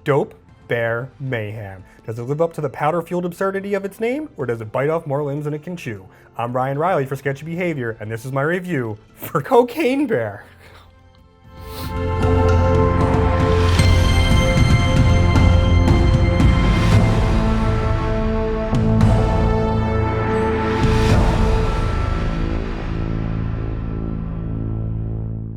Dope Bear Mayhem. Does it live up to the powder-fueled absurdity of its name, or does it bite off more limbs than it can chew? I'm Ryan Riley for Sketchy Behavior, and this is my review for Cocaine Bear.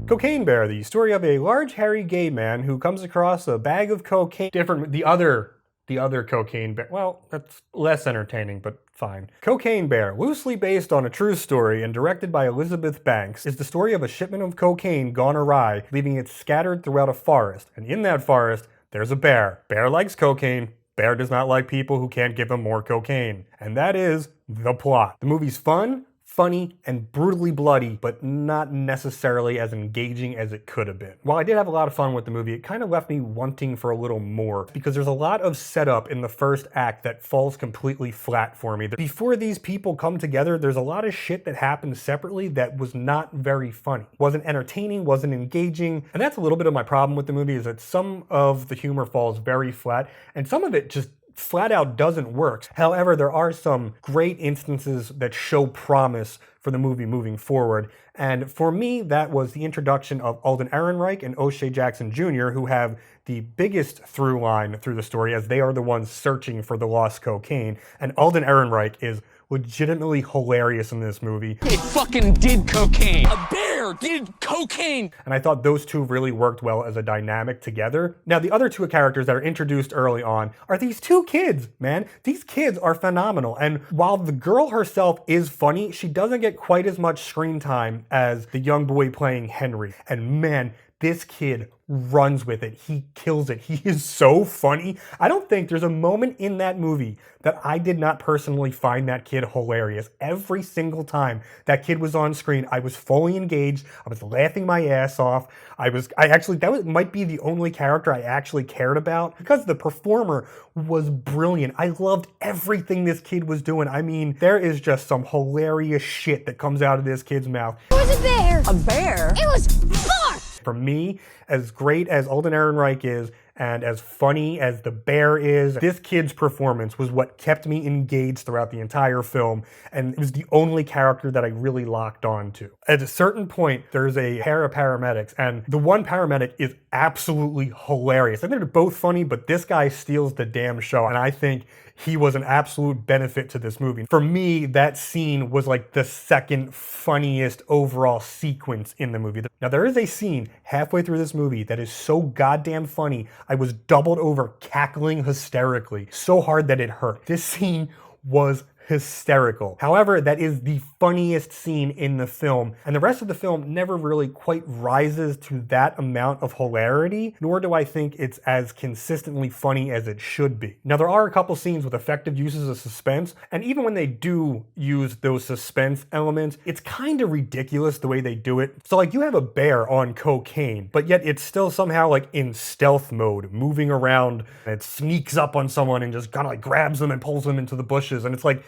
Cocaine Bear, the story of a large hairy gay man who comes across a bag of cocaine. The other Cocaine Bear. Well, that's less entertaining, but fine. Cocaine Bear, loosely based on a true story and directed by Elizabeth Banks, is the story of a shipment of cocaine gone awry, leaving it scattered throughout a forest. And in that forest, there's a bear. Bear likes cocaine. Bear does not like people who can't give him more cocaine. And that is the plot. The movie's fun, funny, and brutally bloody, but not necessarily as engaging as it could have been. While I did have a lot of fun with the movie, it kind of left me wanting for a little more, because there's a lot of setup in the first act that falls completely flat for me. Before these people come together, there's a lot of shit that happens separately that was not very funny. Wasn't entertaining, wasn't engaging, and that's a little bit of my problem with the movie, is that some of the humor falls very flat, and some of it just flat out doesn't work. However, there are some great instances that show promise for the movie moving forward. And for me, that was the introduction of Alden Ehrenreich and O'Shea Jackson Jr., who have the biggest through line through the story, as they are the ones searching for the lost cocaine. And Alden Ehrenreich is legitimately hilarious in this movie. It fucking did cocaine. A bear did cocaine. And I thought those two really worked well as a dynamic together. Now, the other two characters that are introduced early on are these two kids, man. These kids are phenomenal. And while the girl herself is funny, she doesn't get quite as much screen time as the young boy playing Henry. And man, this kid runs with it. He kills it. He is so funny. I don't think there's a moment in that movie that I did not personally find that kid hilarious. Every single time that kid was on screen, I was fully engaged. I was laughing my ass off. Might be the only character I actually cared about, because the performer was brilliant. I loved everything this kid was doing. I mean, there is just some hilarious shit that comes out of this kid's mouth. It was a bear. A bear? It was far. For me, as great as Alden Ehrenreich is, and as funny as the bear is, this kid's performance was what kept me engaged throughout the entire film, and it was the only character that I really locked on to. At a certain point, there's a pair of paramedics, and the one paramedic is absolutely hilarious. I think they're both funny, but this guy steals the damn show, and I think he was an absolute benefit to this movie. For me, that scene was like the second funniest overall sequence in the movie. Now, there is a scene halfway through this movie that is so goddamn funny, I was doubled over cackling hysterically, so hard that it hurt. This scene was hysterical. However, that is the funniest scene in the film, and the rest of the film never really quite rises to that amount of hilarity, nor do I think it's as consistently funny as it should be. Now, there are a couple scenes with effective uses of suspense, and even when they do use those suspense elements, it's kind of ridiculous the way they do it. So like, you have a bear on cocaine, but yet it's still somehow like in stealth mode, moving around, and it sneaks up on someone and just kind of like grabs them and pulls them into the bushes, and it's like,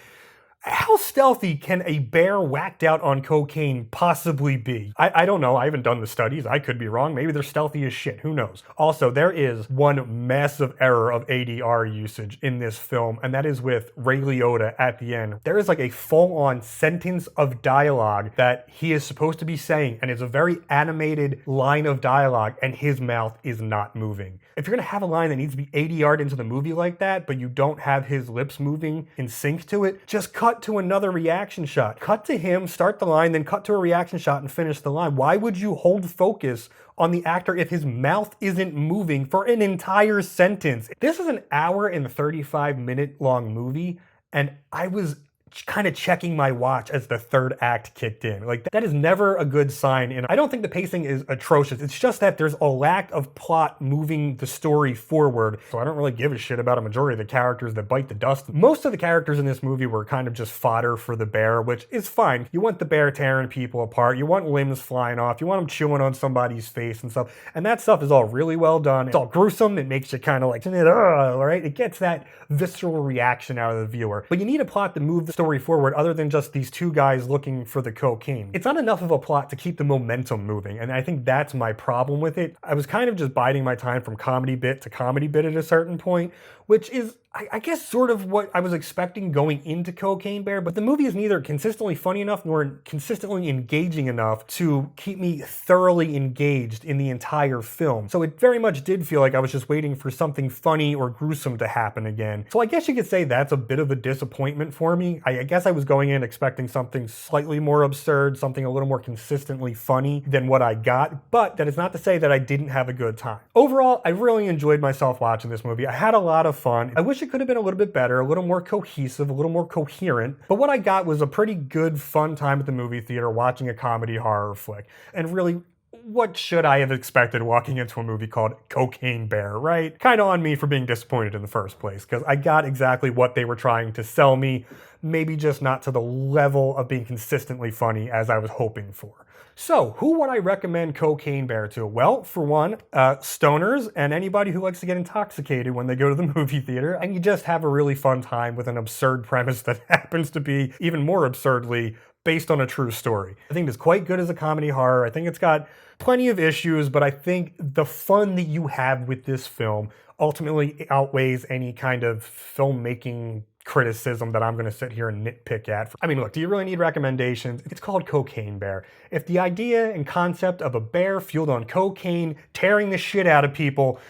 how stealthy can a bear whacked out on cocaine possibly be? I don't know. I haven't done the studies. I could be wrong. Maybe they're stealthy as shit. Who knows? Also, there is one massive error of ADR usage in this film, and that is with Ray Liotta at the end. There is like a full-on sentence of dialogue that he is supposed to be saying, and it's a very animated line of dialogue, and his mouth is not moving. If you're going to have a line that needs to be ADR'd into the movie like that, but you don't have his lips moving in sync to it, just cut to another reaction shot. Cut to him, start the line, then cut to a reaction shot and finish the line. Why would you hold focus on the actor if his mouth isn't moving for an entire sentence? This is an hour and 35-minute long movie, and I was kind of checking my watch as the third act kicked in. Like, that is never a good sign, and I don't think the pacing is atrocious. It's just that there's a lack of plot moving the story forward, so I don't really give a shit about a majority of the characters that bite the dust. Most of the characters in this movie were kind of just fodder for the bear, which is fine. You want the bear tearing people apart, you want limbs flying off, you want him chewing on somebody's face and stuff, and that stuff is all really well done. It's all gruesome, it makes you kind of like, right? It gets that visceral reaction out of the viewer. But you need a plot to move the story forward other than just these two guys looking for the cocaine. It's not enough of a plot to keep the momentum moving, and I think that's my problem with it. I was kind of just biding my time from comedy bit to comedy bit at a certain point, which is, I guess, sort of what I was expecting going into Cocaine Bear, but the movie is neither consistently funny enough nor consistently engaging enough to keep me thoroughly engaged in the entire film. So it very much did feel like I was just waiting for something funny or gruesome to happen again. So I guess you could say that's a bit of a disappointment for me. I guess I was going in expecting something slightly more absurd, something a little more consistently funny than what I got, but that is not to say that I didn't have a good time. Overall, I really enjoyed myself watching this movie. I had a lot of fun. I wish it could have been a little bit better, a little more cohesive, a little more coherent, but what I got was a pretty good, fun time at the movie theater watching a comedy horror flick. And really, what should I have expected walking into a movie called Cocaine Bear, right? Kind of on me for being disappointed in the first place, because I got exactly what they were trying to sell me, maybe just not to the level of being consistently funny as I was hoping for. So, who would I recommend Cocaine Bear to? Well, for one, stoners and anybody who likes to get intoxicated when they go to the movie theater, and you just have a really fun time with an absurd premise that happens to be even more absurdly based on a true story. I think it's quite good as a comedy horror. I think it's got plenty of issues, but I think the fun that you have with this film ultimately outweighs any kind of filmmaking criticism that I'm going to sit here and nitpick at. I mean, look, do you really need recommendations? It's called Cocaine Bear. If the idea and concept of a bear fueled on cocaine, tearing the shit out of people,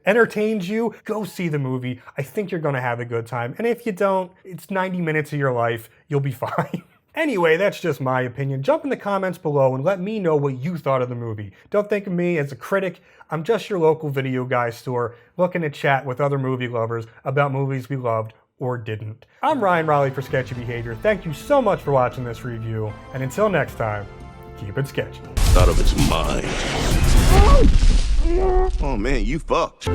entertains you, go see the movie. I think you're going to have a good time. And if you don't, it's 90 minutes of your life. You'll be fine. Anyway, that's just my opinion. Jump in the comments below and let me know what you thought of the movie. Don't think of me as a critic. I'm just your local video guy store looking to chat with other movie lovers about movies we loved or didn't. I'm Ryan Raleigh for Sketchy Behavior. Thank you so much for watching this review, and until next time, keep it sketchy. Out of its mind. Oh man, you fucked.